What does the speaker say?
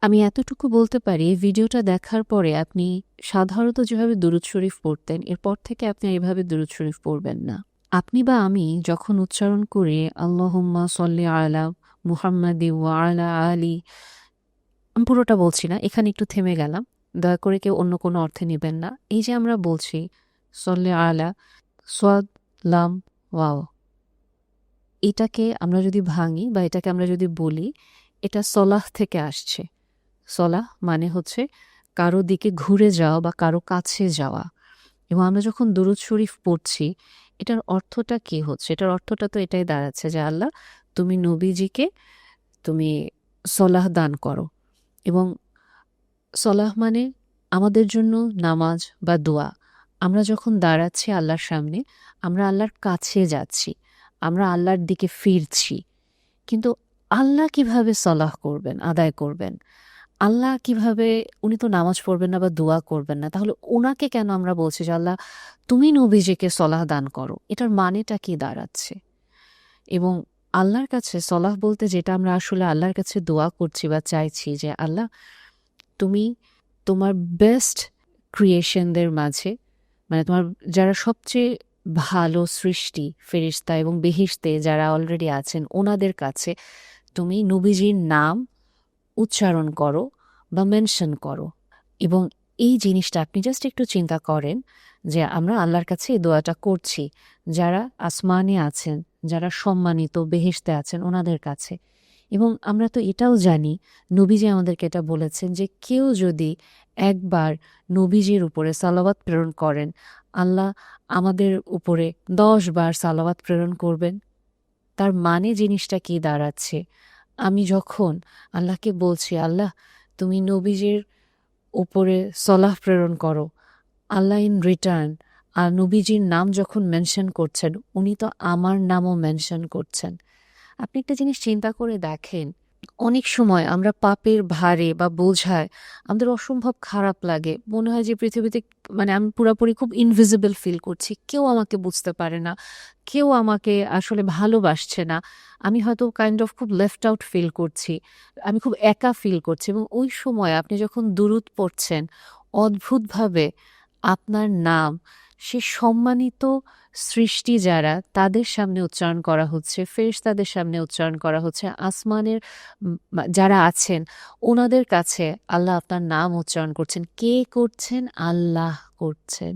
আমি এতটুকু বলতে পারি, ভিডিওটা দেখার পরে আপনি সাধারণত যেভাবে দুরূদ শরীফ পড়তেন, এরপর থেকে আপনি এভাবে দুরূদ শরীফ পড়বেন না। আপনি বা আমি যখন উচ্চারণ করি আল্লাহুম্মা সল্লি আলা মুহাম্মাদি ওয়া আলা আলি, আমি পুরোটা বলছি না, এখানে একটু থেমে গেলাম। দয়া করে কেউ অন্য কোনো অর্থে নেবেন না। এই যে আমরা বলছি সল্লি আলা, সোয়াদ, লাম, ওয়াও, এটাকে আমরা যদি ভাঙি বা এটাকে আমরা যদি বলি, এটা সলাহ থেকে আসছে। সলাহ মানে হচ্ছে কারো দিকে ঘুরে যাওয়া বা কারো কাছে যাওয়া। এবং আমরা যখন দুরূদ শরীফ পড়ছি, এটার অর্থটা কি হচ্ছে? এটার অর্থটা তো এটাই দাঁড়াচ্ছে যে আল্লাহ, তুমি নবীজিকে তুমি সলাহ দান করো। এবং সলাহ মানে আমাদের জন্য নামাজ বা দোয়া। আমরা যখন দাঁড়াচ্ছি আল্লাহর সামনে, আমরা আল্লাহর কাছে যাচ্ছি, আমরা আল্লাহর দিকে ফিরছি। কিন্তু আল্লাহ কিভাবে সলাহ করবেন, আদায় করবেন? আল্লাহ কিভাবে, উনি তো নামাজ পড়বেন না বা দোয়া করবেন না, তাহলে ওনাকে কেন আমরা বলছি যে আল্লাহ তুমি নবীজিকে সলাহ দান করো? এটার মানেটা কি দাঁড়াচ্ছে? এবং আল্লাহর কাছে সলাহ বলতে যেটা আমরা আসলে আল্লাহর কাছে দোয়া করছি বা চাইছি যে আল্লাহ, তুমি তোমার বেস্ট ক্রিয়েশনদের মাঝে, মানে তোমার যারা সবচেয়ে ভালো সৃষ্টি, ফেরেশতা এবং বেহেশতে যারা অলরেডি আছেন, ওনাদের কাছে তুমি নবীজির নাম উচ্চারণ করো বা মেনশন করো। এবং এই জিনিসটা আপনি জাস্ট একটু চিন্তা করেন যে আমরা আল্লাহর কাছে এই দোয়াটা করছি যারা আসমানে আছেন, যারা সম্মানিত বেহেশতে আছেন ওনাদের কাছে। এবং আমরা তো এটাও জানি, নবীজি আমাদেরকে এটা বলেছেন যে কেউ যদি একবার নবীজির উপরে সালাওয়াত প্রেরণ করেন, আল্লাহ আমাদের উপরে 10 বার সালাওয়াত প্রেরণ করবেন। তার মানে জিনিসটা কি দাঁড়াচ্ছে? আমি যখন আল্লাহকে বলছি আল্লাহ তুমি নবীজির উপরে সলাহ প্রেরণ করো, আল্লাহ ইন রিটার্ন আর নবীজির নাম যখন মেনশন করছেন, উনি তো আমার নামও মেনশন করছেন। আপনি একটা জিনিস চিন্তা করে দেখেন, অনেক সময় আমরা পাপের ভারে বা বোঝায় আমাদের অসম্ভব খারাপ লাগে, মনে হয় যে পৃথিবীতে, মানে আমি পুরোপুরি খুব ইনভিজিবল ফিল করছি, কেউ আমাকে বুঝতে পারে না, কেউ আমাকে আসলে ভালোবাসছে না, আমি হয়তো কাইন্ড অফ খুব লেফট আউট ফিল করছি, আমি খুব একা ফিল করছি। এবং ওই সময় আপনি যখন দুরূদ পড়ছেন, অদ্ভুতভাবে আপনার নাম সে সম্মানিত সৃষ্টি যারা, তাদের সামনে উচ্চারণ করা হচ্ছে, ফেরেশতাদের সামনে উচ্চারণ করা হচ্ছে, আসমানের যারা আছেন ওনাদের কাছে আল্লাহ আপনার নাম উচ্চারণ করছেন। কে করছেন? আল্লাহ করছেন।